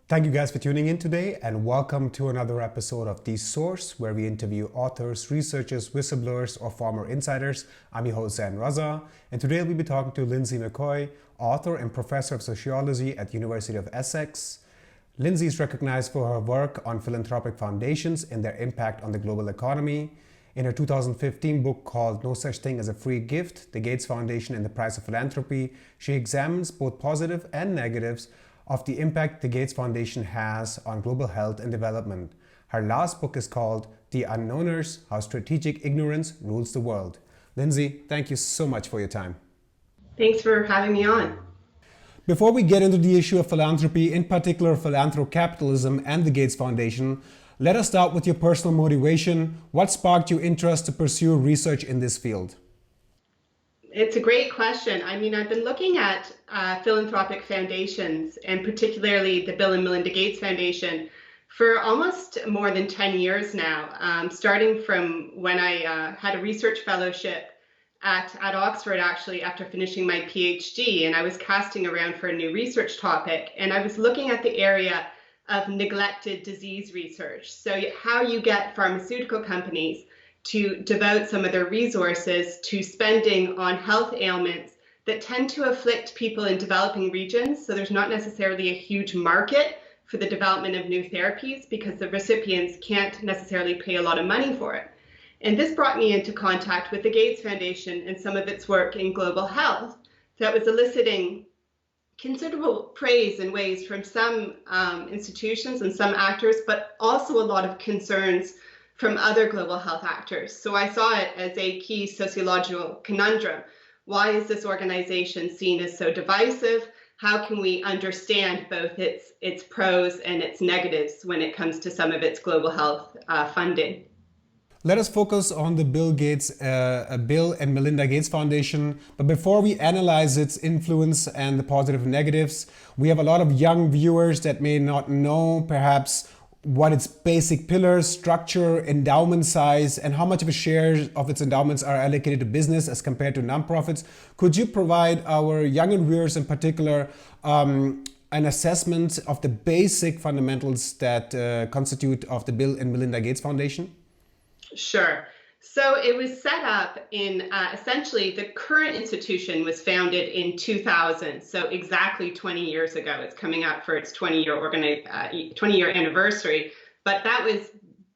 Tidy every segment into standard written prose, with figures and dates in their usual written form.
Thank you guys for tuning in today, and welcome to another episode of The Source, where we interview authors, researchers, whistleblowers, or former insiders. I'm your host, Zan Raza, and today we'll be talking to Linsey McGoey, author and professor of sociology at the University of Essex. Linsey is recognized for her work on philanthropic foundations and their impact on the global economy. In her 2015 book called No Such Thing as a Free Gift, The Gates Foundation and the Price of Philanthropy, she examines both positive and negatives of the impact the Gates Foundation has on global health and development. Her last book is called The Unknowners: How Strategic Ignorance Rules the World. Linsey, thank you so much for your time. Thanks for having me on. Before we get into the issue of philanthropy, in particular philanthrocapitalism and the Gates Foundation, let us start with your personal motivation. What sparked your interest to pursue research in this field? It's a great question. I've been looking at philanthropic foundations, and particularly the Bill and Melinda Gates Foundation, for almost more than 10 years now, starting from when I had a research fellowship at Oxford, actually, after finishing my PhD, and I was casting around for a new research topic, and I was looking at the area of neglected disease research. So how you get pharmaceutical companies to devote some of their resources to spending on health ailments that tend to afflict people in developing regions. So there's not necessarily a huge market for the development of new therapies because the recipients can't necessarily pay a lot of money for it. And this brought me into contact with the Gates Foundation and some of its work in global health that was eliciting considerable praise and ways from some institutions and some actors, but also a lot of concerns from other global health actors. So I saw it as a key sociological conundrum. Why is this organization seen as so divisive? How can we understand both its pros and its negatives when it comes to some of its global health funding? Let us focus on the Bill and Melinda Gates Foundation. But before we analyze its influence and the positive and negatives, we have a lot of young viewers that may not know perhaps what its basic pillars, structure, endowment size, and how much of a share of its endowments are allocated to business as compared to nonprofits. Could you provide our younger viewers in particular an assessment of the basic fundamentals that constitute of the Bill and Melinda Gates Foundation? Sure. So it was set up in essentially the current institution was founded in 2000, so exactly 20 years ago. It's coming up for its 20-year anniversary, but that was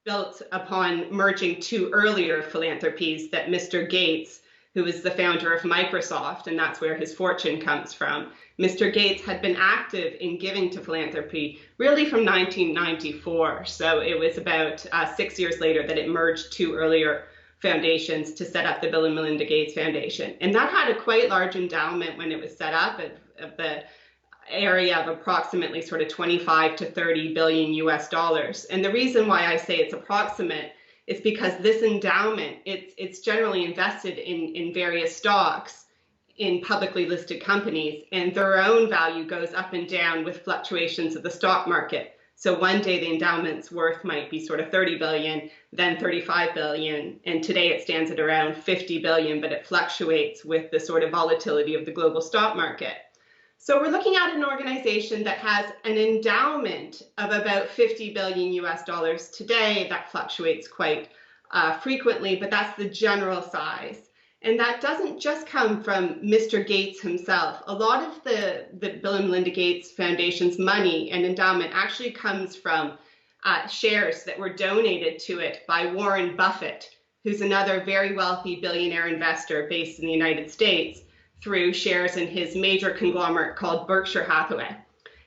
built upon merging two earlier philanthropies that Mr. Gates, who was the founder of Microsoft, and that's where his fortune comes from. Mr. Gates had been active in giving to philanthropy really from 1994. So it was about 6 years later that it merged two earlier foundations to set up the Bill and Melinda Gates Foundation. And that had a quite large endowment when it was set up of the area of approximately sort of 25 to 30 billion US dollars. And the reason why I say it's approximate is because this endowment, it's generally invested in various stocks in publicly listed companies, and their own value goes up and down with fluctuations of the stock market. So one day the endowment's worth might be sort of 30 billion, then 35 billion, and today it stands at around 50 billion, but it fluctuates with the sort of volatility of the global stock market. So we're looking at an organization that has an endowment of about 50 billion US dollars today. That fluctuates quite frequently, but that's the general size. And that doesn't just come from Mr. Gates himself. A lot of the Bill and Melinda Gates Foundation's money and endowment actually comes from shares that were donated to it by Warren Buffett, who's another very wealthy billionaire investor based in the United States, through shares in his major conglomerate called Berkshire Hathaway.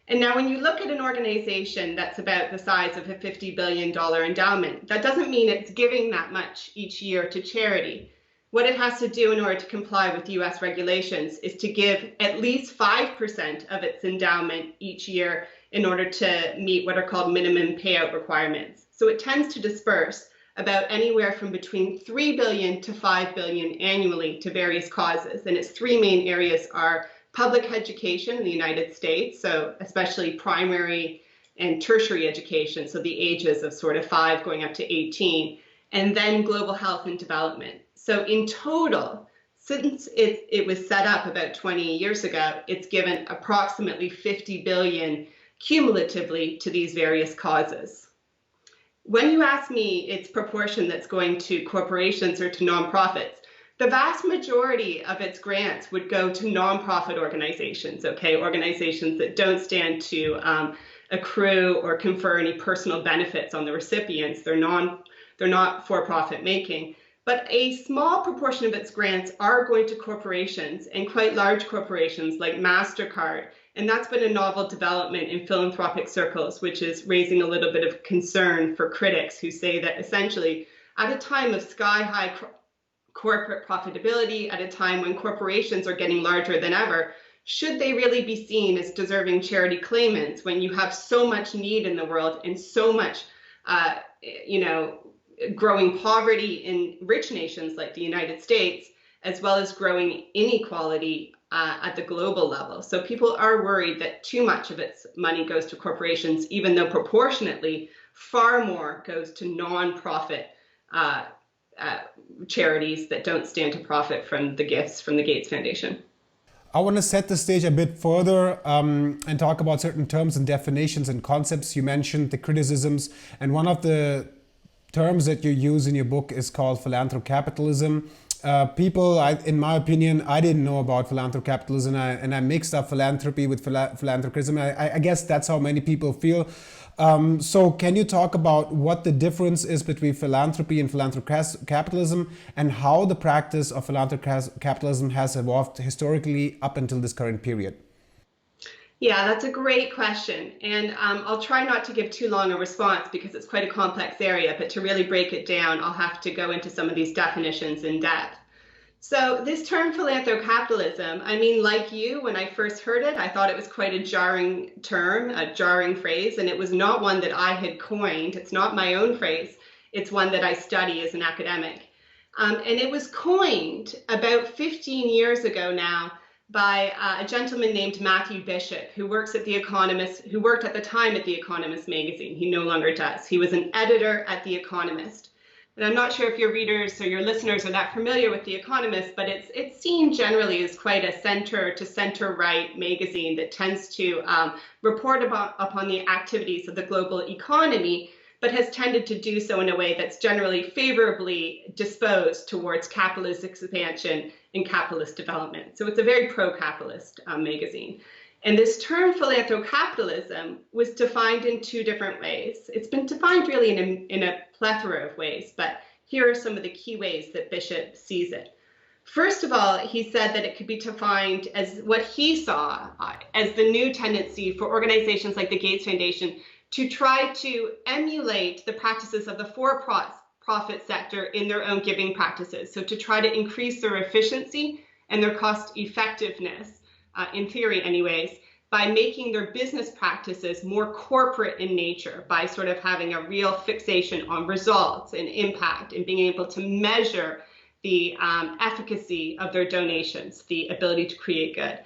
And now when you look at an organization that's about the size of a $50 billion endowment, that doesn't mean it's giving that much each year to charity. What it has to do in order to comply with US regulations is to give at least 5% of its endowment each year in order to meet what are called minimum payout requirements. So it tends to disperse about anywhere from between 3 billion to 5 billion annually to various causes. And its three main areas are public education in the United States, so especially primary and tertiary education, so the ages of sort of 5 going up to 18, and then global health and development. So in total, since it was set up about 20 years ago, it's given approximately 50 billion cumulatively to these various causes. When you ask me its proportion that's going to corporations or to nonprofits, the vast majority of its grants would go to nonprofit organizations, organizations that don't stand to accrue or confer any personal benefits on the recipients. They're not for-profit making. But a small proportion of its grants are going to corporations, and quite large corporations like MasterCard. And that's been a novel development in philanthropic circles, which is raising a little bit of concern for critics who say that essentially at a time of sky-high corporate profitability, at a time when corporations are getting larger than ever, should they really be seen as deserving charity claimants when you have so much need in the world and so much, growing poverty in rich nations like the United States, as well as growing inequality at the global level. So people are worried that too much of its money goes to corporations, even though proportionately far more goes to nonprofit charities that don't stand to profit from the gifts from the Gates Foundation. I want to set the stage a bit further and talk about certain terms and definitions and concepts. You mentioned the criticisms, and one of the terms that you use in your book is called philanthrocapitalism. In my opinion, I didn't know about philanthrocapitalism, and I mixed up philanthropy with philanthropism. I guess that's how many people feel. So can you talk about what the difference is between philanthropy and philanthrocapitalism, and how the practice of philanthrocapitalism has evolved historically up until this current period? Yeah, that's a great question. And I'll try not to give too long a response because it's quite a complex area, but to really break it down, I'll have to go into some of these definitions in depth. So this term philanthrocapitalism, I mean, like you, when I first heard it, I thought it was quite a jarring term, a jarring phrase, and it was not one that I had coined. It's not my own phrase. It's one that I study as an academic. And it was coined about 15 years ago now by a gentleman named Matthew Bishop, who worked at the time at The Economist magazine. He no longer does. He was an editor at The Economist. And I'm not sure if your readers or your listeners are that familiar with The Economist, but it's seen generally as quite a center to center-right magazine that tends to report upon the activities of the global economy, but has tended to do so in a way that's generally favorably disposed towards capitalist expansion and capitalist development. So it's a very pro-capitalist magazine. And this term philanthrocapitalism was defined in two different ways. It's been defined really in a plethora of ways, but here are some of the key ways that Bishop sees it. First of all, he said that it could be defined as what he saw as the new tendency for organizations like the Gates Foundation to try to emulate the practices of the for-profit sector in their own giving practices. So to try to increase their efficiency and their cost effectiveness, in theory anyways, by making their business practices more corporate in nature, by sort of having a real fixation on results and impact and being able to measure the efficacy of their donations, the ability to create good.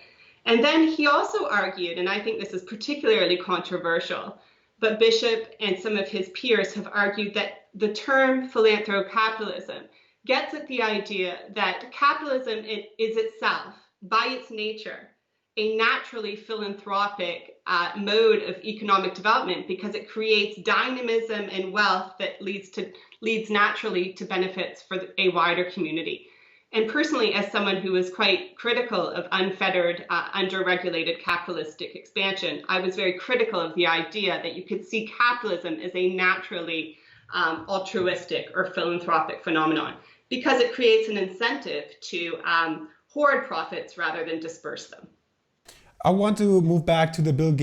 And then he also argued, and I think this is particularly controversial, but Bishop and some of his peers have argued that the term philanthrocapitalism gets at the idea that capitalism is itself, by its nature, a naturally philanthropic mode of economic development because it creates dynamism and wealth that leads naturally to benefits for a wider community. And personally, as someone who was quite critical of unfettered, under-regulated capitalistic expansion, I was very critical of the idea that you could see capitalism as a naturally altruistic or philanthropic phenomenon because it creates an incentive to hoard profits rather than disperse them. I want to move back to the Bill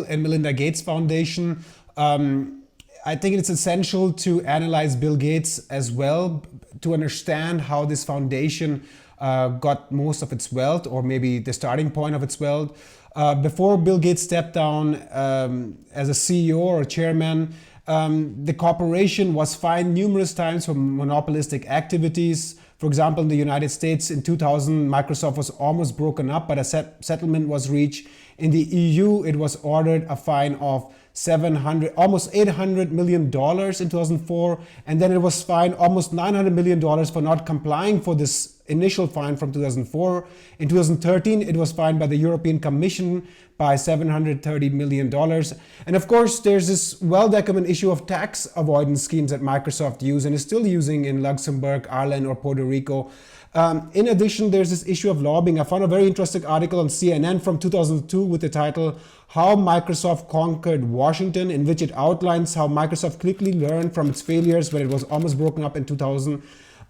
and Melinda Gates Foundation. I think it's essential to analyze Bill Gates as well to understand how this foundation got most of its wealth, or maybe the starting point of its wealth. Before Bill Gates stepped down as a CEO or chairman, the corporation was fined numerous times for monopolistic activities. For example, in the United States in 2000, Microsoft was almost broken up, but a settlement was reached. In the EU, it was ordered a fine of almost $800 million in 2004, and then it was fined almost $900 million for not complying for this initial fine from 2004. In 2013, it was fined by the European Commission by $730 million. And of course, there's this well-documented issue of tax avoidance schemes that Microsoft used and is still using in Luxembourg, Ireland, or Puerto Rico. In addition, there's this issue of lobbying. I found a very interesting article on CNN from 2002 with the title, How Microsoft Conquered Washington, in which it outlines how Microsoft quickly learned from its failures when it was almost broken up in 2000.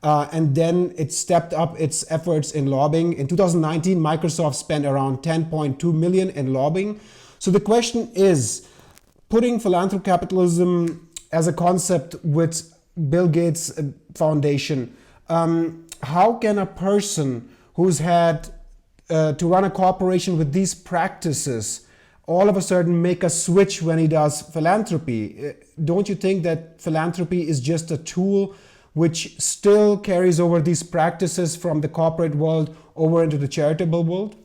And then it stepped up its efforts in lobbying. In 2019, Microsoft spent around $10.2 million in lobbying. So the question is, putting philanthrocapitalism as a concept with Bill Gates Foundation, how can a person who's had to run a corporation with these practices all of a sudden make a switch when he does philanthropy? Don't you think that philanthropy is just a tool which still carries over these practices from the corporate world over into the charitable world?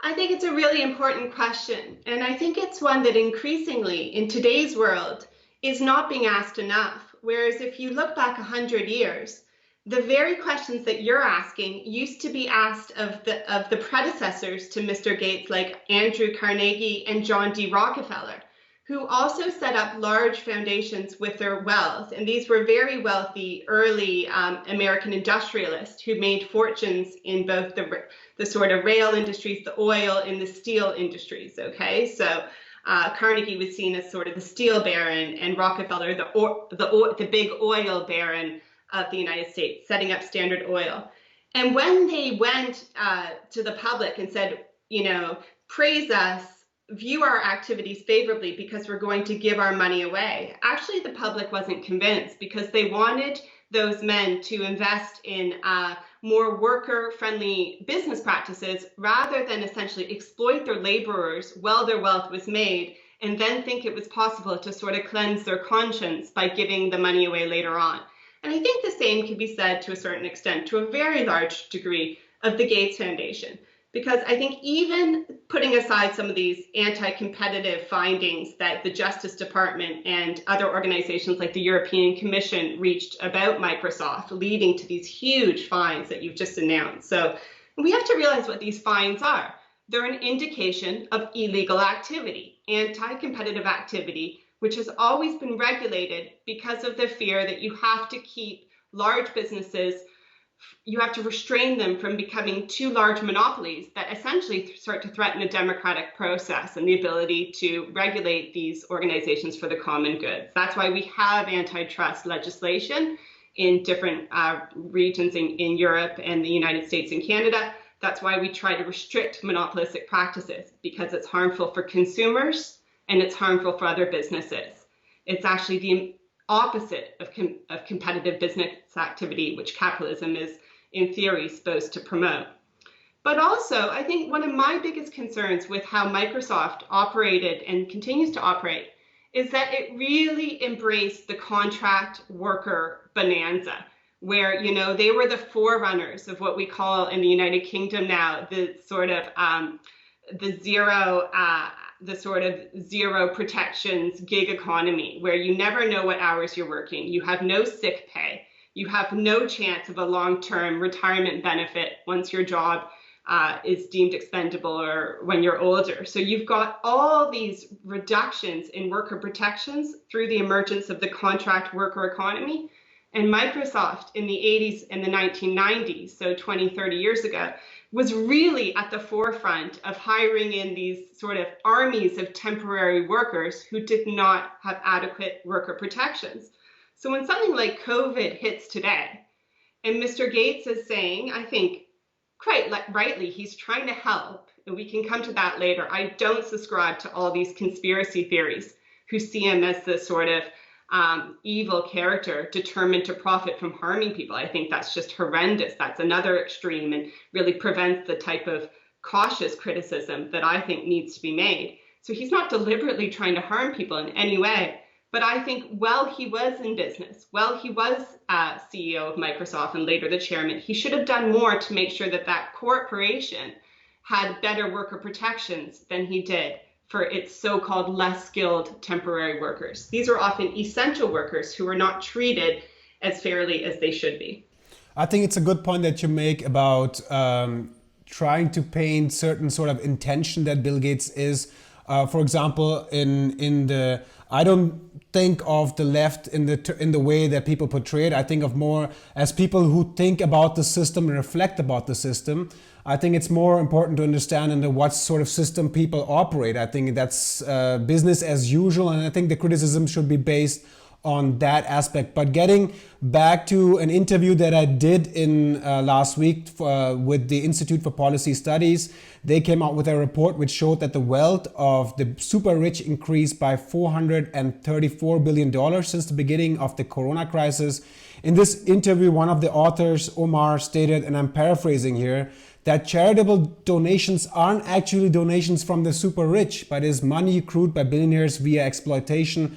I think it's a really important question. And I think it's one that increasingly in today's world is not being asked enough. Whereas if you look back 100 years, the very questions that you're asking used to be asked of the predecessors to Mr. Gates, like Andrew Carnegie and John D. Rockefeller, who also set up large foundations with their wealth. And these were very wealthy early American industrialists who made fortunes in both the sort of rail industries, the oil and the steel industries. Okay, so Carnegie was seen as sort of the steel baron, and Rockefeller the big oil baron of the United States, setting up Standard Oil. And when they went to the public and said, praise us, view our activities favorably because we're going to give our money away, actually the public wasn't convinced, because they wanted those men to invest in more worker-friendly business practices rather than essentially exploit their laborers while their wealth was made and then think it was possible to sort of cleanse their conscience by giving the money away later on. And I think the same can be said to a certain extent, to a very large degree, of the Gates Foundation. Because I think even putting aside some of these anti-competitive findings that the Justice Department and other organizations like the European Commission reached about Microsoft, leading to these huge fines that you've just announced. So we have to realize what these fines are. They're an indication of illegal activity, anti-competitive activity, which has always been regulated because of the fear that you have to keep large businesses, you have to restrain them from becoming too large monopolies that essentially start to threaten the democratic process and the ability to regulate these organizations for the common good. That's why we have antitrust legislation in different regions in Europe and the United States and Canada. That's why we try to restrict monopolistic practices, because it's harmful for consumers and it's harmful for other businesses. It's actually the opposite of competitive business activity, which capitalism is, in theory, supposed to promote. But also, I think one of my biggest concerns with how Microsoft operated and continues to operate is that it really embraced the contract worker bonanza, where, they were the forerunners of what we call in the United Kingdom now the sort of zero protections gig economy, where you never know what hours you're working, you have no sick pay, you have no chance of a long-term retirement benefit once your job is deemed expendable or when you're older. So you've got all these reductions in worker protections through the emergence of the contract worker economy. And Microsoft in the 80s and the 1990s, so 20, 30 years ago, was really at the forefront of hiring in these sort of armies of temporary workers who did not have adequate worker protections. So when something like COVID hits today, and Mr. Gates is saying, I think quite rightly, he's trying to help, and we can come to that later. I don't subscribe to all these conspiracy theories who see him as the sort of evil character determined to profit from harming people. I think that's just horrendous. That's another extreme and really prevents the type of cautious criticism that I think needs to be made. So he's not deliberately trying to harm people in any way. But I think while he was in business, while he was CEO of Microsoft and later the chairman, he should have done more to make sure that that corporation had better worker protections than he did for its so-called less skilled temporary workers. These are often essential workers who are not treated as fairly as they should be. I think it's a good point that you make about trying to paint certain sort of intention that Bill Gates is. For example, in the I don't think of the left in the way that people portray it. I think of more as people who think about the system and reflect about the system. I think it's more important to understand under what sort of system people operate. I think that's business as usual, and I think the criticism should be based on that aspect. But getting back to an interview that I did in last week with the Institute for Policy Studies, they came out with a report which showed that the wealth of the super rich increased by $434 billion since the beginning of the corona crisis. In this interview, one of the authors, Omar, stated, and I'm paraphrasing here, that charitable donations aren't actually donations from the super rich, but is money accrued by billionaires via exploitation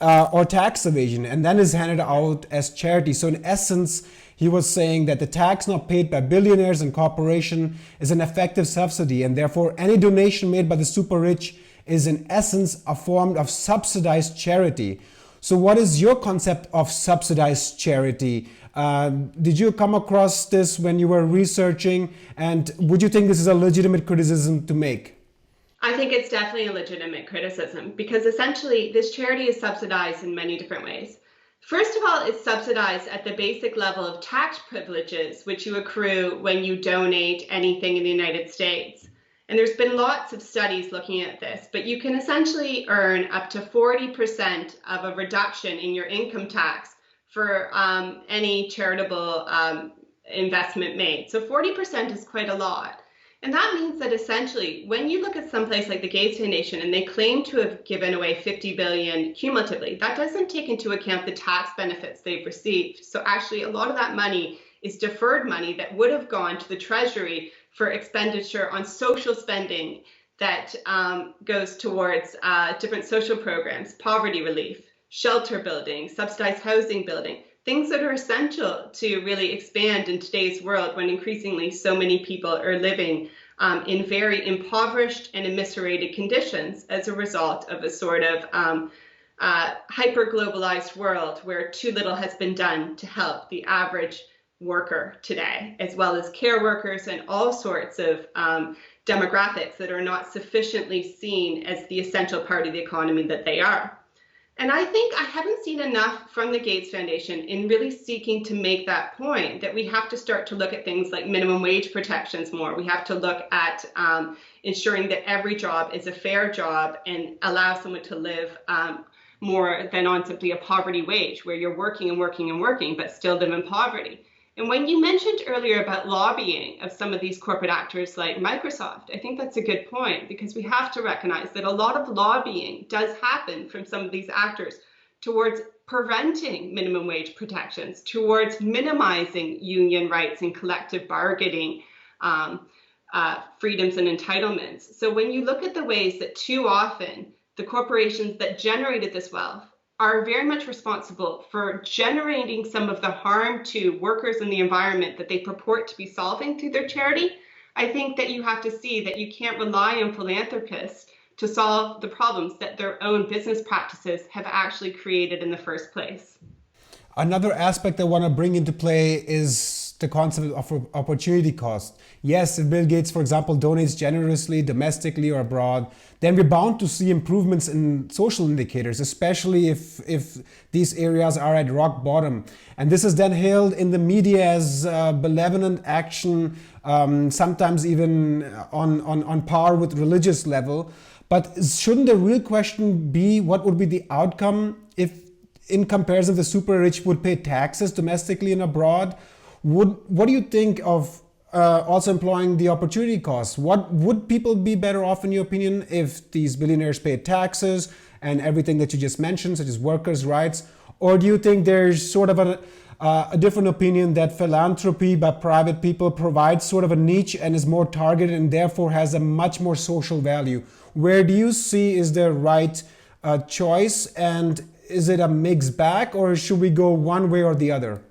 or tax evasion, and then is handed out as charity. So in essence, he was saying that the tax not paid by billionaires and corporations is an effective subsidy, and therefore any donation made by the super rich is in essence a form of subsidized charity. So what is your concept of subsidized charity? Did you come across this when you were researching, and would you think this is a legitimate criticism to make? I think it's definitely a legitimate criticism because essentially this charity is subsidized in many different ways. First of all, it's subsidized at the basic level of tax privileges, which you accrue when you donate anything in the United States. And there's been lots of studies looking at this, but you can essentially earn up to 40% of a reduction in your income tax for any charitable investment made. So 40% is quite a lot. And that means that essentially, when you look at someplace like the Gates Foundation and they claim to have given away $50 billion cumulatively, that doesn't take into account the tax benefits they've received. So actually, a lot of that money is deferred money that would have gone to the Treasury for expenditure on social spending that goes towards different social programs, poverty relief, shelter building, subsidized housing building, things that are essential to really expand in today's world when increasingly so many people are living in very impoverished and eviscerated conditions as a result of a sort of hyper-globalized world where too little has been done to help the average worker today, as well as care workers and all sorts of demographics that are not sufficiently seen as the essential part of the economy that they are. And I think I haven't seen enough from the Gates Foundation in really seeking to make that point that we have to start to look at things like minimum wage protections more. We have to look at ensuring that every job is a fair job and allow someone to live more than on simply a poverty wage, where you're working and working and working, but still live in poverty. And when you mentioned earlier about lobbying of some of these corporate actors like Microsoft, I think that's a good point, because we have to recognize that a lot of lobbying does happen from some of these actors towards preventing minimum wage protections, towards minimizing union rights and collective bargaining freedoms and entitlements. So when you look at the ways that too often the corporations that generated this wealth are very much responsible for generating some of the harm to workers and the environment that they purport to be solving through their charity, I think that you have to see that you can't rely on philanthropists to solve the problems that their own business practices have actually created in the first place. Another aspect I want to bring into play is the concept of opportunity cost. Yes, if Bill Gates, for example, donates generously domestically or abroad, then we're bound to see improvements in social indicators, especially if these areas are at rock bottom. And this is then hailed in the media as benevolent action, sometimes even on par with religious level. But shouldn't the real question be what would be the outcome if, in comparison, the super rich would pay taxes domestically and abroad? What do you think of also employing the opportunity cost? What would people be better off, in your opinion, if these billionaires paid taxes and everything that you just mentioned, such as workers' rights? Or do you think there's sort of a different opinion that philanthropy by private people provides sort of a niche and is more targeted and therefore has a much more social value? Where do you see is the right choice, and is it a mixed bag, or should we go one way or the other?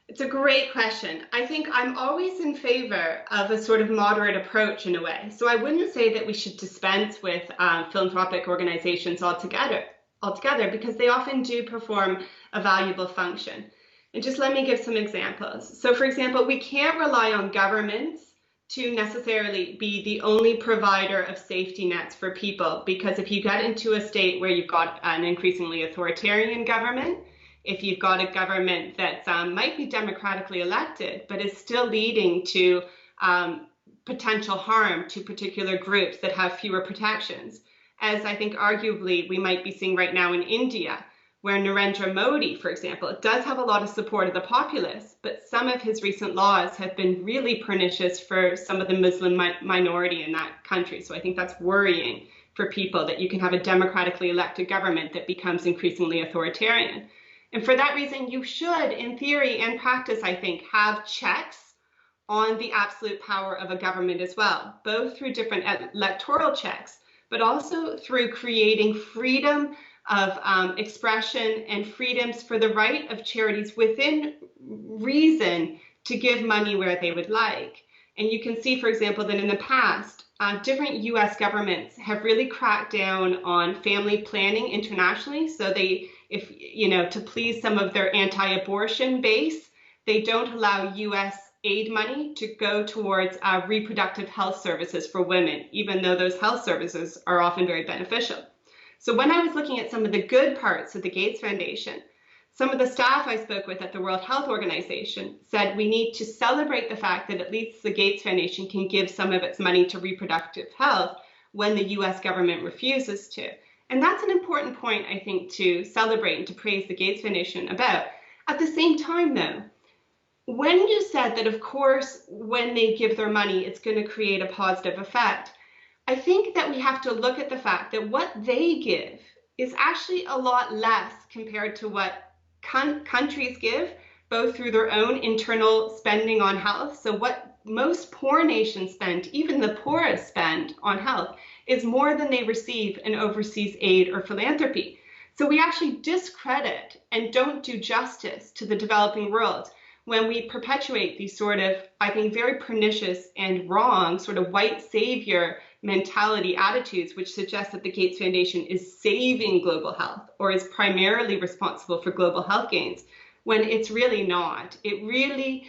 It's a great question. I think I'm always in favor of a sort of moderate approach in a way. So I wouldn't say that we should dispense with philanthropic organizations altogether, because they often do perform a valuable function. And just let me give some examples. So for example, we can't rely on governments to necessarily be the only provider of safety nets for people, because if you get into a state where you've got an increasingly authoritarian government, if you've got a government that might be democratically elected, but is still leading to potential harm to particular groups that have fewer protections, as I think arguably we might be seeing right now in India, where Narendra Modi, for example, does have a lot of support of the populace, but some of his recent laws have been really pernicious for some of the Muslim minority in that country. So I think that's worrying for people, that you can have a democratically elected government that becomes increasingly authoritarian. And for that reason, you should, in theory and practice, I think, have checks on the absolute power of a government as well, both through different electoral checks, but also through creating freedom of expression and freedoms for the right of charities within reason to give money where they would like. And you can see, for example, that in the past, different US governments have really cracked down on family planning internationally. So they, if you know, to please some of their anti-abortion base, they don't allow US aid money to go towards reproductive health services for women, even though those health services are often very beneficial. So when I was looking at some of the good parts of the Gates Foundation, some of the staff I spoke with at the World Health Organization said we need to celebrate the fact that at least the Gates Foundation can give some of its money to reproductive health when the US government refuses to. And that's an important point, I think, to celebrate and to praise the Gates Foundation about. At the same time, though, when you said that, of course, when they give their money, it's going to create a positive effect, I think that we have to look at the fact that what they give is actually a lot less compared to what countries give, both through their own internal spending on health. So what most poor nations spend, even the poorest spend on health, is more than they receive in overseas aid or philanthropy. So we actually discredit and don't do justice to the developing world when we perpetuate these sort of, I think, very pernicious and wrong sort of white savior mentality attitudes, which suggest that the Gates Foundation is saving global health or is primarily responsible for global health gains, when it's really not. It really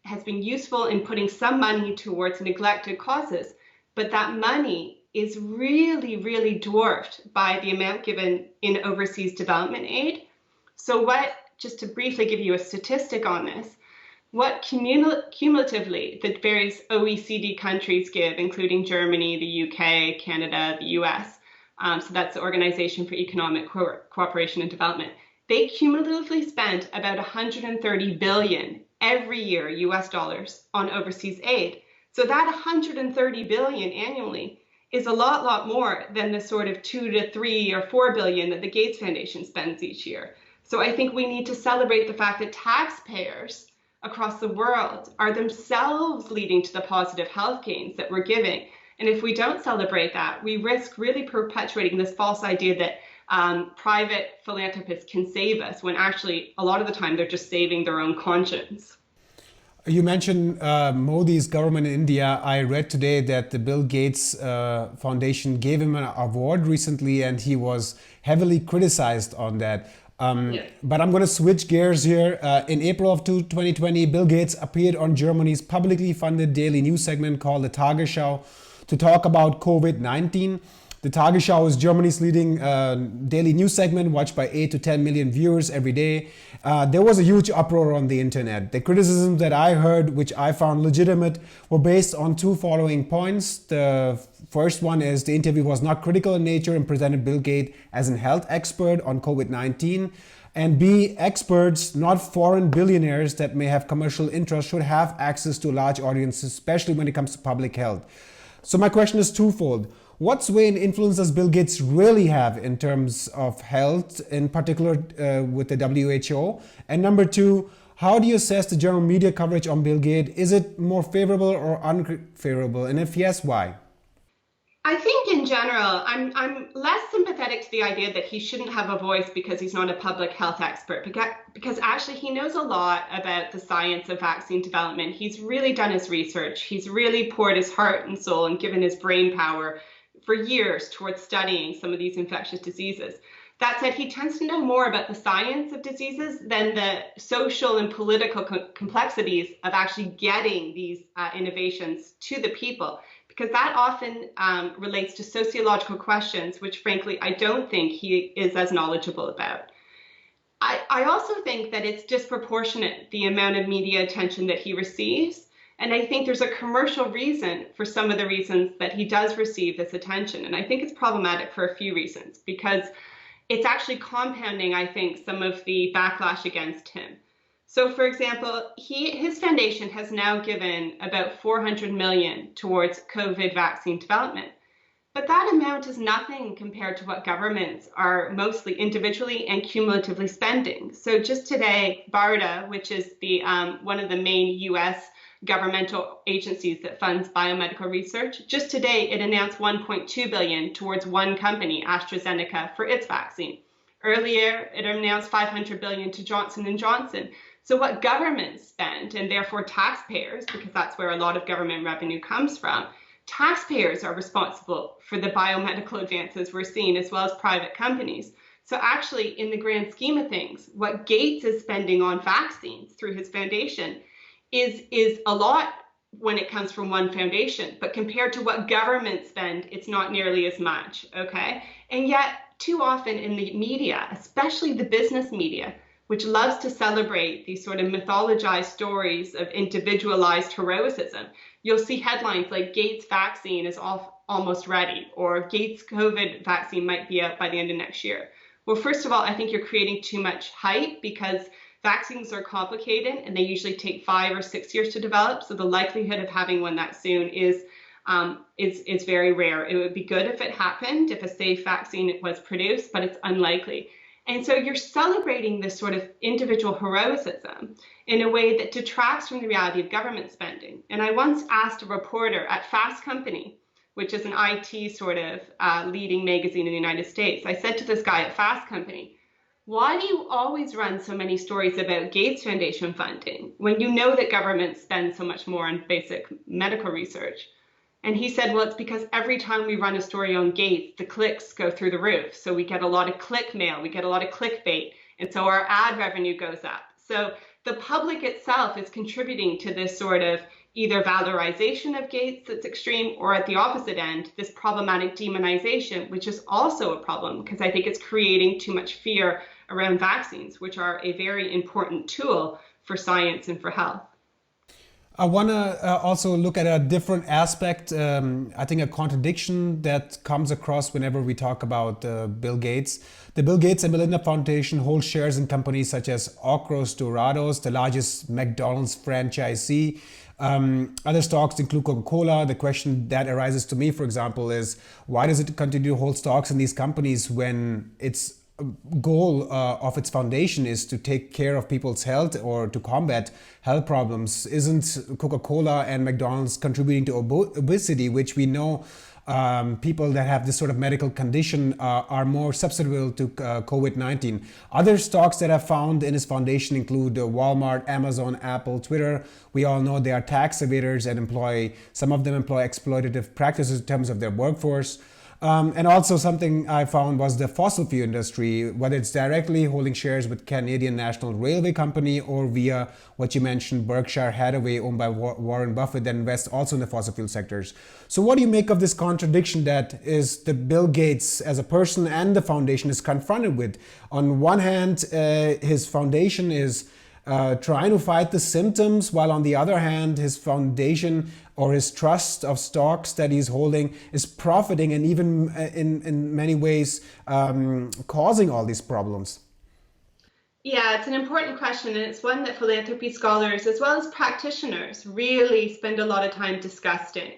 has been useful in putting some money towards neglected causes, but that money is really, really dwarfed by the amount given in overseas development aid. So just to briefly give you a statistic on this, what cumulatively the various OECD countries give, including Germany, the UK, Canada, the US, so that's the Organization for Economic Cooperation and Development, they cumulatively spend about 130 billion every year, US dollars, on overseas aid. So that 130 billion annually is a lot more than the sort of 2 to 3 or 4 billion that the Gates Foundation spends each year. So I think we need to celebrate the fact that taxpayers across the world are themselves leading to the positive health gains that we're giving. And if we don't celebrate that, we risk really perpetuating this false idea that private philanthropists can save us, when actually a lot of the time they're just saving their own conscience. You mentioned Modi's government in India. I read today that the Bill Gates Foundation gave him an award recently, and he was heavily criticized on that. But I'm going to switch gears here. In April of 2020, Bill Gates appeared on Germany's publicly funded daily news segment called the Tagesschau to talk about COVID-19. The Tagesschau is Germany's leading daily news segment, watched by 8 to 10 million viewers every day. There was a huge uproar on the internet. The criticisms that I heard, which I found legitimate, were based on two following points. The first one is the interview was not critical in nature and presented Bill Gates as an health expert on COVID-19. And B, experts, not foreign billionaires that may have commercial interests, should have access to large audiences, especially when it comes to public health. So my question is twofold. What sway and influence does Bill Gates really have in terms of health, in particular with the WHO? And number two, how do you assess the general media coverage on Bill Gates? Is it more favorable or unfavorable? And if yes, why? I think in general, I'm less sympathetic to the idea that he shouldn't have a voice because he's not a public health expert, because actually he knows a lot about the science of vaccine development. He's really done his research. He's really poured his heart and soul and given his brain power for years towards studying some of these infectious diseases. That said, he tends to know more about the science of diseases than the social and political complexities of actually getting these innovations to the people, because that often relates to sociological questions, which frankly, I don't think he is as knowledgeable about. I also think that it's disproportionate, the amount of media attention that he receives. And I think there's a commercial reason for some of the reasons that he does receive this attention. And I think it's problematic for a few reasons, because it's actually compounding, I think, some of the backlash against him. So, for example, his foundation has now given about $400 million towards COVID vaccine development. But that amount is nothing compared to what governments are mostly individually and cumulatively spending. So just today, BARDA, which is the one of the main US governmental agencies that funds biomedical research, just today it announced $1.2 billion towards one company, AstraZeneca, for its vaccine. Earlier, it announced $500 billion to Johnson & Johnson. So what governments spend, and therefore taxpayers, because that's where a lot of government revenue comes from, taxpayers are responsible for the biomedical advances we're seeing, as well as private companies. So actually, in the grand scheme of things, what Gates is spending on vaccines through his foundation is a lot when it comes from one foundation. But compared to what governments spend, it's not nearly as much, okay? And yet, too often in the media, especially the business media, which loves to celebrate these sort of mythologized stories of individualized heroism, you'll see headlines like Gates vaccine is almost ready, or Gates COVID vaccine might be out by the end of next year. Well, first of all, I think you're creating too much hype, because vaccines are complicated and they usually take 5 or 6 years to develop. So the likelihood of having one that soon is very rare. It would be good if it happened, if a safe vaccine was produced, but it's unlikely. And so you're celebrating this sort of individual heroism in a way that detracts from the reality of government spending. And I once asked a reporter at Fast Company, which is an IT sort of leading magazine in the United States. I said to this guy at Fast Company, why do you always run so many stories about Gates Foundation funding when you know that governments spend so much more on basic medical research? And he said, well, it's because every time we run a story on Gates, the clicks go through the roof. So we get a lot of click mail, we get a lot of clickbait, and so our ad revenue goes up. So the public itself is contributing to this sort of either valorization of Gates that's extreme, or at the opposite end, this problematic demonization, which is also a problem, because I think it's creating too much fear around vaccines, which are a very important tool for science and for health. I want to also look at a different aspect, I think a contradiction that comes across whenever we talk about Bill Gates. The Bill Gates and Melinda Foundation holds shares in companies such as Arcos Dorados, the largest McDonald's franchisee. Other stocks include Coca-Cola. The question that arises to me, for example, is why does it continue to hold stocks in these companies when its goal of its foundation is to take care of people's health or to combat health problems? Isn't Coca-Cola and McDonald's contributing to obesity, which we know people that have this sort of medical condition are more susceptible to COVID-19? Other stocks that I've found in his foundation include Walmart, Amazon, Apple, Twitter. We all know they are tax evaders and some of them employ exploitative practices in terms of their workforce. And also something I found was the fossil fuel industry, whether it's directly holding shares with Canadian National Railway Company or via what you mentioned, Berkshire Hathaway, owned by Warren Buffett, that invests also in the fossil fuel sectors. So what do you make of this contradiction that is the Bill Gates as a person and the foundation is confronted with? On one hand, his foundation is trying to fight the symptoms, while on the other hand, his foundation or his trust of stocks that he's holding is profiting and even in many ways causing all these problems. Yeah, it's an important question, and it's one that philanthropy scholars as well as practitioners really spend a lot of time discussing,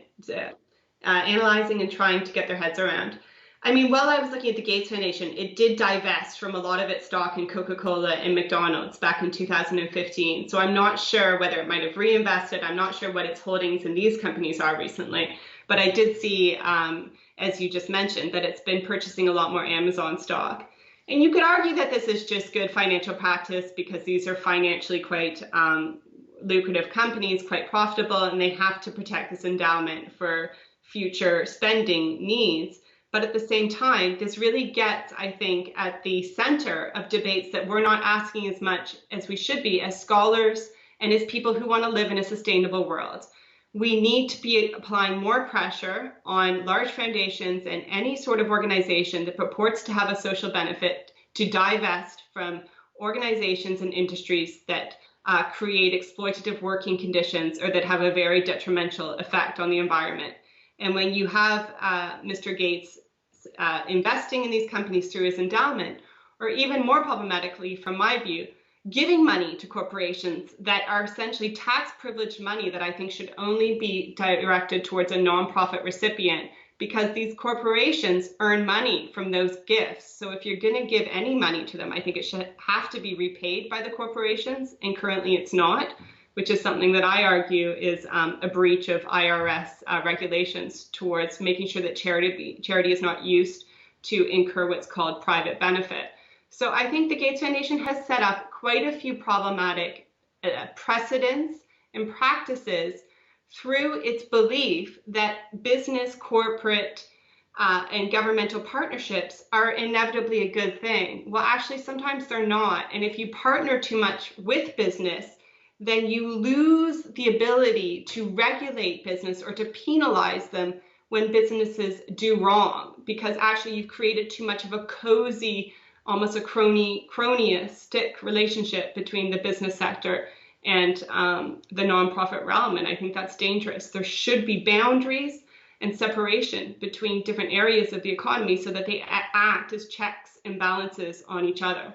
analyzing and trying to get their heads around. I mean, while I was looking at the Gates Foundation, it did divest from a lot of its stock in Coca-Cola and McDonald's back in 2015. So I'm not sure whether it might have reinvested. I'm not sure what its holdings in these companies are recently. But I did see, as you just mentioned, that it's been purchasing a lot more Amazon stock. And you could argue that this is just good financial practice because these are financially quite lucrative companies, quite profitable, and they have to protect this endowment for future spending needs. But at the same time, this really gets, I think, at the center of debates that we're not asking as much as we should be as scholars and as people who want to live in a sustainable world. We need to be applying more pressure on large foundations and any sort of organization that purports to have a social benefit to divest from organizations and industries that create exploitative working conditions or that have a very detrimental effect on the environment. And when you have Mr. Gates investing in these companies through his endowment, or even more problematically, from my view, giving money to corporations that are essentially tax privileged money that I think should only be directed towards a nonprofit recipient, because these corporations earn money from those gifts. So if you're going to give any money to them, I think it should have to be repaid by the corporations, and currently it's not, which is something that I argue is a breach of IRS regulations towards making sure that charity is not used to incur what's called private benefit. So I think the Gates Foundation has set up quite a few problematic precedents and practices through its belief that business, corporate, and governmental partnerships are inevitably a good thing. Well, actually, sometimes they're not. And if you partner too much with business, then you lose the ability to regulate business or to penalize them when businesses do wrong, because actually you've created too much of a cozy, almost a cronyistic relationship between the business sector and the nonprofit realm. And I think that's dangerous. There should be boundaries and separation between different areas of the economy so that they act as checks and balances on each other.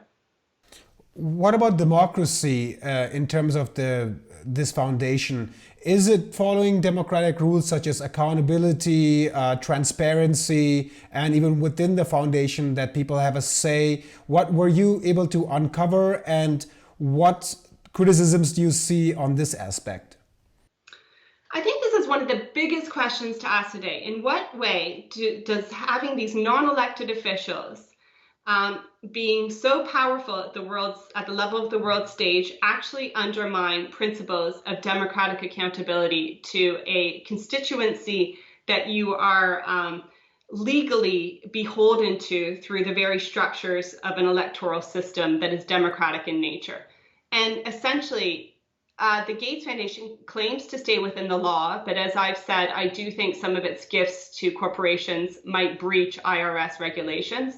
What about democracy in terms of this foundation? Is it following democratic rules such as accountability, transparency, and even within the foundation that people have a say? What were you able to uncover, and what criticisms do you see on this aspect? I think this is one of the biggest questions to ask today. In what way does having these non-elected officials being so powerful at the level of the world stage actually undermine principles of democratic accountability to a constituency that you are legally beholden to through the very structures of an electoral system that is democratic in nature? And essentially, the Gates Foundation claims to stay within the law, but as I've said, I do think some of its gifts to corporations might breach IRS regulations.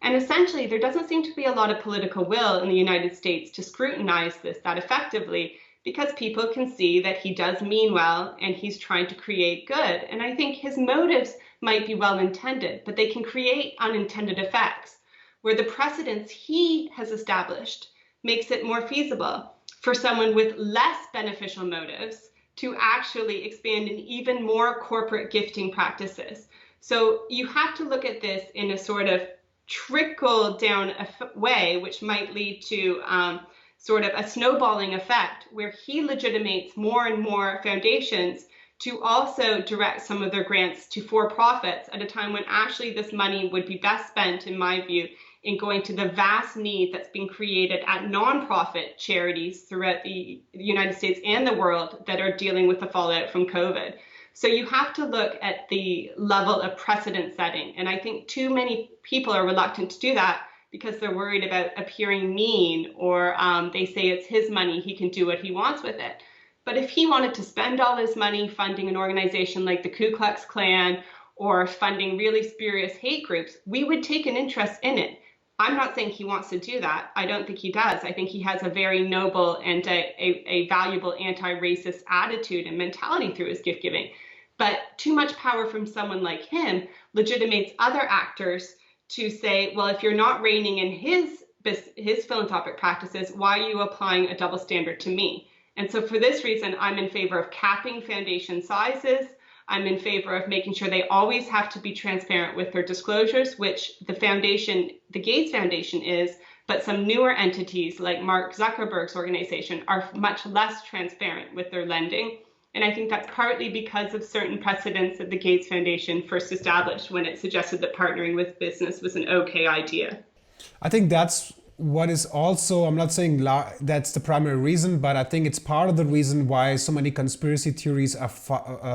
And essentially, there doesn't seem to be a lot of political will in the United States to scrutinize this that effectively, because people can see that he does mean well and he's trying to create good. And I think his motives might be well intended, but they can create unintended effects where the precedents he has established makes it more feasible for someone with less beneficial motives to actually expand in even more corporate gifting practices. So you have to look at this in a sort of trickle down way, which might lead to sort of a snowballing effect where he legitimates more and more foundations to also direct some of their grants to for-profits at a time when actually this money would be best spent, in my view, in going to the vast need that's being created at nonprofit charities throughout the United States and the world that are dealing with the fallout from COVID. So you have to look at the level of precedent setting. And I think too many people are reluctant to do that because they're worried about appearing mean, or they say it's his money, he can do what he wants with it. But if he wanted to spend all his money funding an organization like the Ku Klux Klan or funding really spurious hate groups, we would take an interest in it. I'm not saying he wants to do that. I don't think he does. I think he has a very noble and a valuable anti-racist attitude and mentality through his gift giving. But too much power from someone like him legitimates other actors to say, well, if you're not reining in his philanthropic practices, why are you applying a double standard to me? And so for this reason, I'm in favor of capping foundation sizes. I'm in favor of making sure they always have to be transparent with their disclosures, which the Gates Foundation is, but some newer entities like Mark Zuckerberg's organization are much less transparent with their lending. And I think that's partly because of certain precedents that the Gates Foundation first established when it suggested that partnering with business was an okay idea. I think that's what is also, I'm not saying that's the primary reason, but I think it's part of the reason why so many conspiracy theories are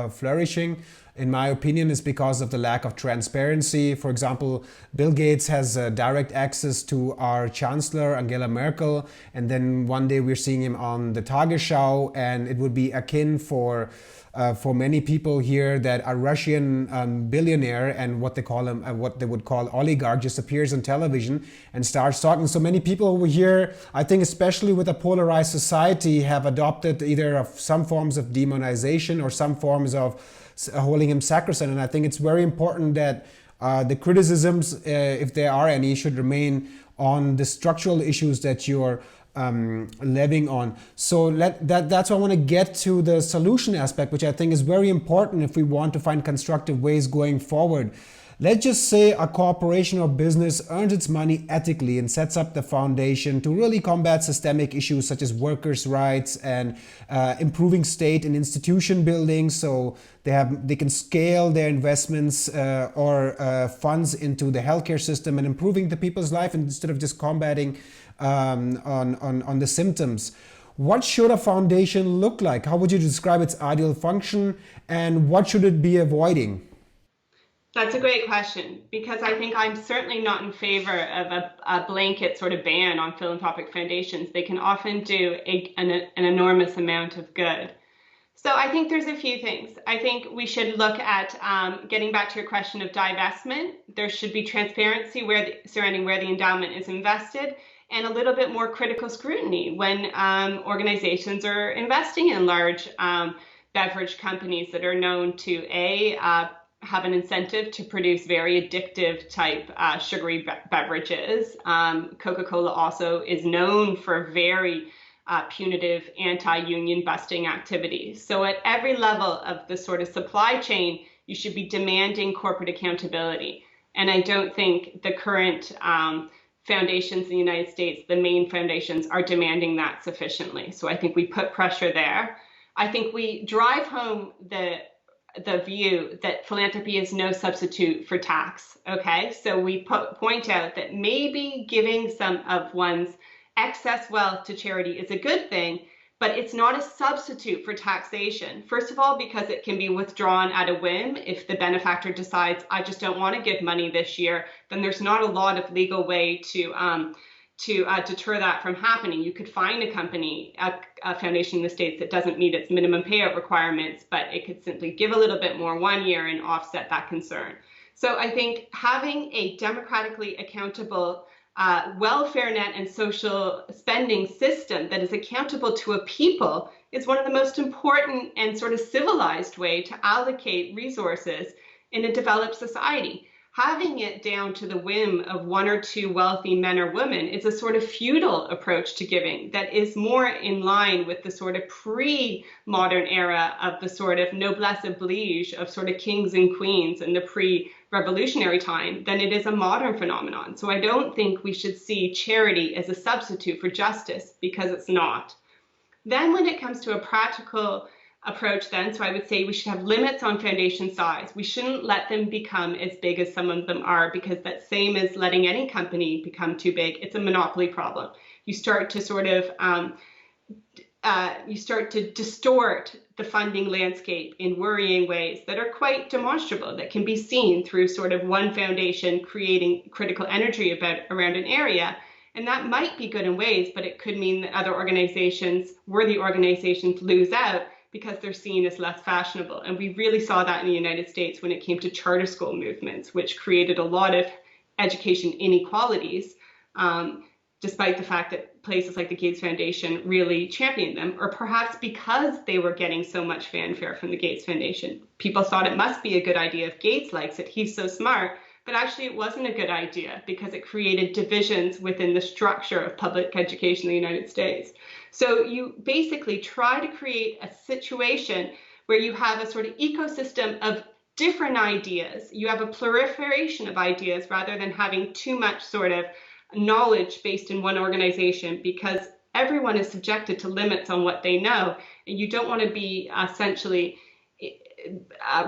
flourishing, in my opinion, is because of the lack of transparency. For example, Bill Gates has direct access to our Chancellor, Angela Merkel, and then one day we're seeing him on the Tagesschau, and it would be akin for many people here that a Russian billionaire and what they call him, what they would call oligarch, just appears on television and starts talking. So many people over here, I think, especially with a polarized society, have adopted either of some forms of demonization or some forms of holding him sacrosanct. And I think it's very important that the criticisms, if there are any, should remain on the structural issues that you're levying on. So that's why I want to get to the solution aspect, which I think is very important if we want to find constructive ways going forward. Let's just say a corporation or business earns its money ethically and sets up the foundation to really combat systemic issues such as workers' rights and improving state and institution building, so they can scale their investments or funds into the healthcare system and improving the people's life instead of just combating on the symptoms. What should a foundation look like? How would you describe its ideal function, and what should it be avoiding? That's a great question, because I think I'm certainly not in favor of a blanket sort of ban on philanthropic foundations. They can often do an enormous amount of good. So I think there's a few things. I think we should look at getting back to your question of divestment. There should be transparency surrounding where the endowment is invested, and a little bit more critical scrutiny when organizations are investing in large beverage companies that are known to have an incentive to produce very addictive type sugary beverages. Coca-Cola also is known for very punitive anti-union busting activities. So at every level of the sort of supply chain, you should be demanding corporate accountability. And I don't think the current foundations in the United States, the main foundations, are demanding that sufficiently. So I think we put pressure there. I think we drive home the view that philanthropy is no substitute for tax. Okay, so we point out that maybe giving some of one's excess wealth to charity is a good thing, but it's not a substitute for taxation. First of all, because it can be withdrawn at a whim. If the benefactor decides, I just don't want to give money this year, then there's not a lot of legal way to deter that from happening. You could find a company, a foundation in the States that doesn't meet its minimum payout requirements, but it could simply give a little bit more one year and offset that concern. So I think having a democratically accountable welfare net and social spending system that is accountable to a people is one of the most important and sort of civilized way to allocate resources in a developed society. Having it down to the whim of one or two wealthy men or women is a sort of feudal approach to giving that is more in line with the sort of pre-modern era of the sort of noblesse oblige of sort of kings and queens in the pre-revolutionary time than it is a modern phenomenon. So I don't think we should see charity as a substitute for justice, because it's not. Then when it comes to a practical approach then, so I would say we should have limits on foundation size. We shouldn't let them become as big as some of them are, because that's same as letting any company become too big. It's a monopoly problem. You start to sort of distort the funding landscape in worrying ways that are quite demonstrable, that can be seen through sort of one foundation creating critical energy around an area. And that might be good in ways, but it could mean that other organizations, worthy organizations, lose out because they're seen as less fashionable. And we really saw that in the United States when it came to charter school movements, which created a lot of education inequalities, despite the fact that places like the Gates Foundation really championed them, or perhaps because they were getting so much fanfare from the Gates Foundation. People thought it must be a good idea if Gates likes it, he's so smart. But actually it wasn't a good idea, because it created divisions within the structure of public education in the United States. So you basically try to create a situation where you have a sort of ecosystem of different ideas. You have a proliferation of ideas rather than having too much sort of knowledge based in one organization, because everyone is subjected to limits on what they know. And you don't want to be essentially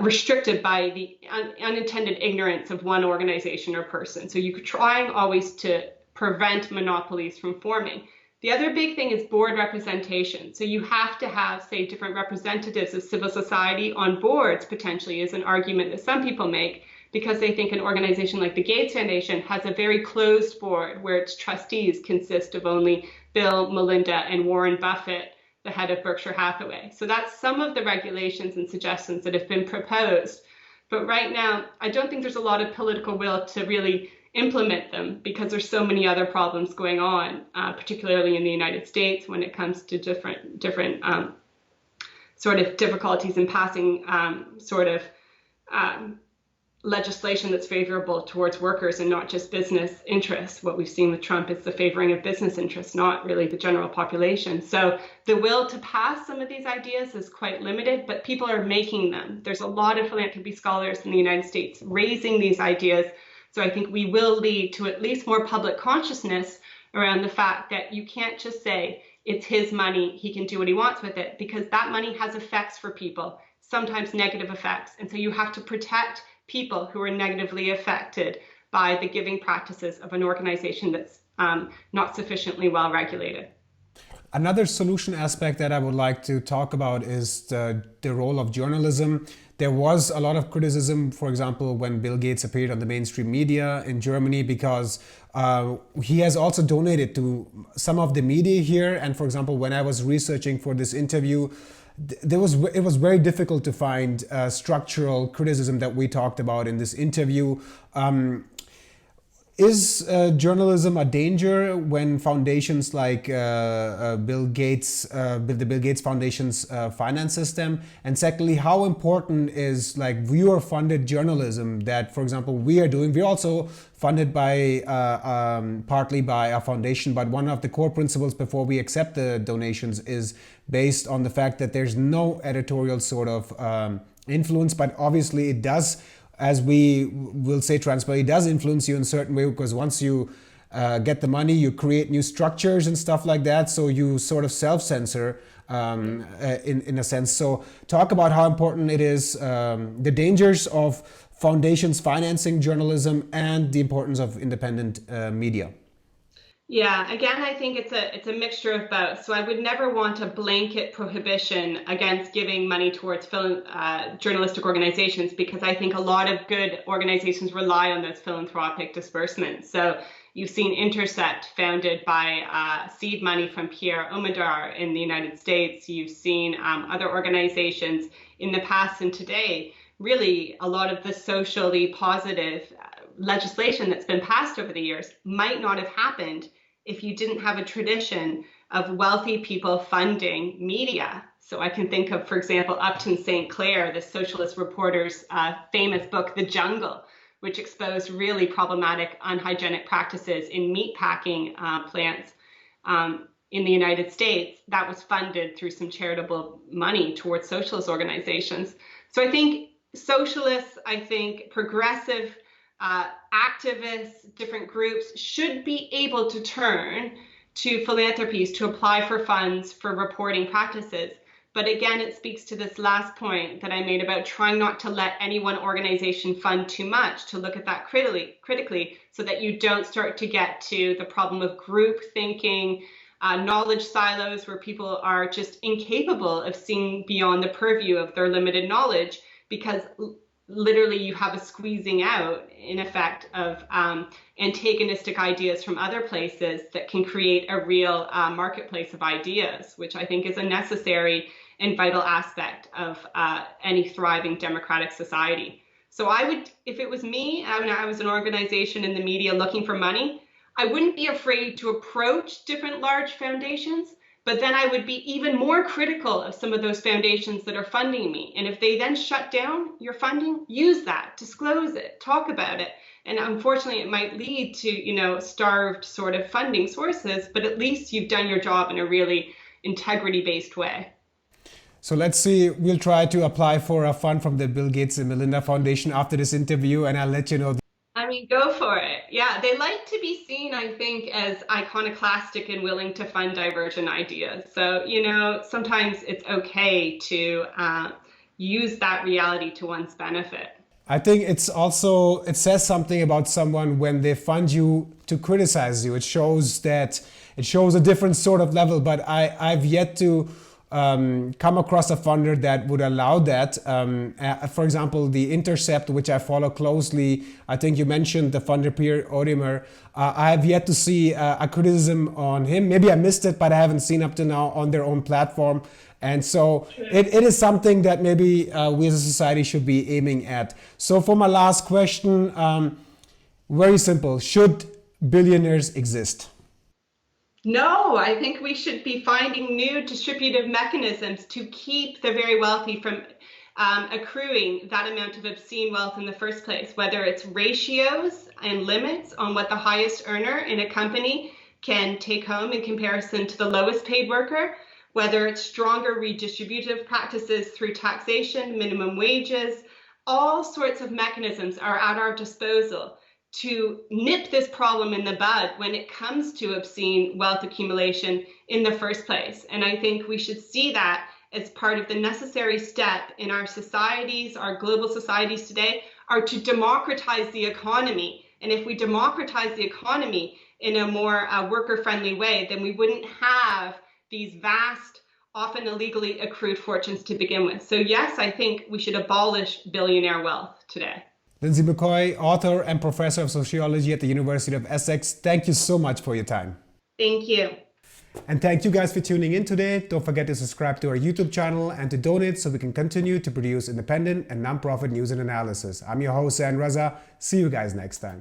restricted by the unintended ignorance of one organization or person. So you're trying always to prevent monopolies from forming. The other big thing is board representation. So you have to have, say, different representatives of civil society on boards, potentially, is an argument that some people make, because they think an organization like the Gates Foundation has a very closed board where its trustees consist of only Bill, Melinda, and Warren Buffett, the head of Berkshire Hathaway. So that's some of the regulations and suggestions that have been proposed. But right now, I don't think there's a lot of political will to really implement them, because there's so many other problems going on, particularly in the United States when it comes to different sort of difficulties in passing legislation that's favorable towards workers and not just business interests. What we've seen with Trump is the favoring of business interests, not really the general population. So the will to pass some of these ideas is quite limited, but people are making them. There's a lot of philanthropy scholars in the United States raising these ideas. So I think we will lead to at least more public consciousness around the fact that you can't just say it's his money, he can do what he wants with it, because that money has effects for people, sometimes negative effects. And so you have to protect people who are negatively affected by the giving practices of an organization that's not sufficiently well regulated. Another solution aspect that I would like to talk about is the role of journalism. There was a lot of criticism, for example, when Bill Gates appeared on the mainstream media in Germany, because he has also donated to some of the media here. And for example, when I was researching for this interview, it was very difficult to find structural criticism that we talked about in this interview. Is journalism a danger when foundations like Bill Gates, the Bill Gates Foundation's finance system? And secondly, how important is like viewer-funded journalism that, for example, we are doing? We're also funded by partly by a foundation, but one of the core principles before we accept the donations is based on the fact that there's no editorial sort of influence, but obviously it does, as we will say transparently, does influence you in a certain way, because once you get the money, you create new structures and stuff like that. So you sort of self-censor in a sense. So talk about how important it is, the dangers of foundations financing journalism and the importance of independent media. Yeah, again, I think it's a mixture of both. So I would never want a blanket prohibition against giving money towards journalistic organizations, because I think a lot of good organizations rely on those philanthropic disbursements. So you've seen Intercept, founded by seed money from Pierre Omidyar in the United States. You've seen other organizations in the past and today. Really, a lot of the socially positive legislation that's been passed over the years might not have happened if you didn't have a tradition of wealthy people funding media. So I can think of, for example, Upton St. Clair, the socialist reporter's famous book, The Jungle, which exposed really problematic, unhygienic practices in meatpacking plants in the United States. That was funded through some charitable money towards socialist organizations. So I think socialists, I think progressive activists, different groups should be able to turn to philanthropies to apply for funds for reporting practices. But again, it speaks to this last point that I made about trying not to let any one organization fund too much, to look at that critically so that you don't start to get to the problem of group thinking, knowledge silos where people are just incapable of seeing beyond the purview of their limited knowledge, because literally you have a squeezing out, in effect, of antagonistic ideas from other places that can create a real marketplace of ideas, which I think is a necessary and vital aspect of any thriving democratic society. So I would, if it was me, and I was an organization in the media looking for money, I wouldn't be afraid to approach different large foundations, but then I would be even more critical of some of those foundations that are funding me. And if they then shut down your funding, use that, disclose it, talk about it. And unfortunately, it might lead to, starved sort of funding sources, but at least you've done your job in a really integrity-based way. So let's see, we'll try to apply for a fund from the Bill Gates and Melinda Foundation after this interview, and I'll let you know. I mean, go for it. Yeah, they like to be seen, I think, as iconoclastic and willing to fund divergent ideas. So, sometimes it's okay to use that reality to one's benefit. I think it's also, it says something about someone when they fund you to criticize you. It shows a different sort of level, but I've yet to come across a funder that would allow that. For example, The Intercept, which I follow closely, I think you mentioned the funder peer Odimer. I have yet to see a criticism on him. Maybe I missed it, but I haven't seen up to now on their own platform. And so it is something that maybe we as a society should be aiming at. So for my last question, very simple. Should billionaires exist? No, I think we should be finding new distributive mechanisms to keep the very wealthy from accruing that amount of obscene wealth in the first place, whether it's ratios and limits on what the highest earner in a company can take home in comparison to the lowest paid worker, whether it's stronger redistributive practices through taxation, minimum wages. All sorts of mechanisms are at our disposal to nip this problem in the bud when it comes to obscene wealth accumulation in the first place. And I think we should see that as part of the necessary step in our societies, our global societies today, are to democratize the economy. And if we democratize the economy in a more worker-friendly way, then we wouldn't have these vast, often illegally accrued fortunes to begin with. So yes, I think we should abolish billionaire wealth today. Linsey McGoey, author and professor of sociology at the University of Essex, thank you so much for your time. Thank you. And thank you guys for tuning in today. Don't forget to subscribe to our YouTube channel and to donate so we can continue to produce independent and non-profit news and analysis. I'm your host, San Raza. See you guys next time.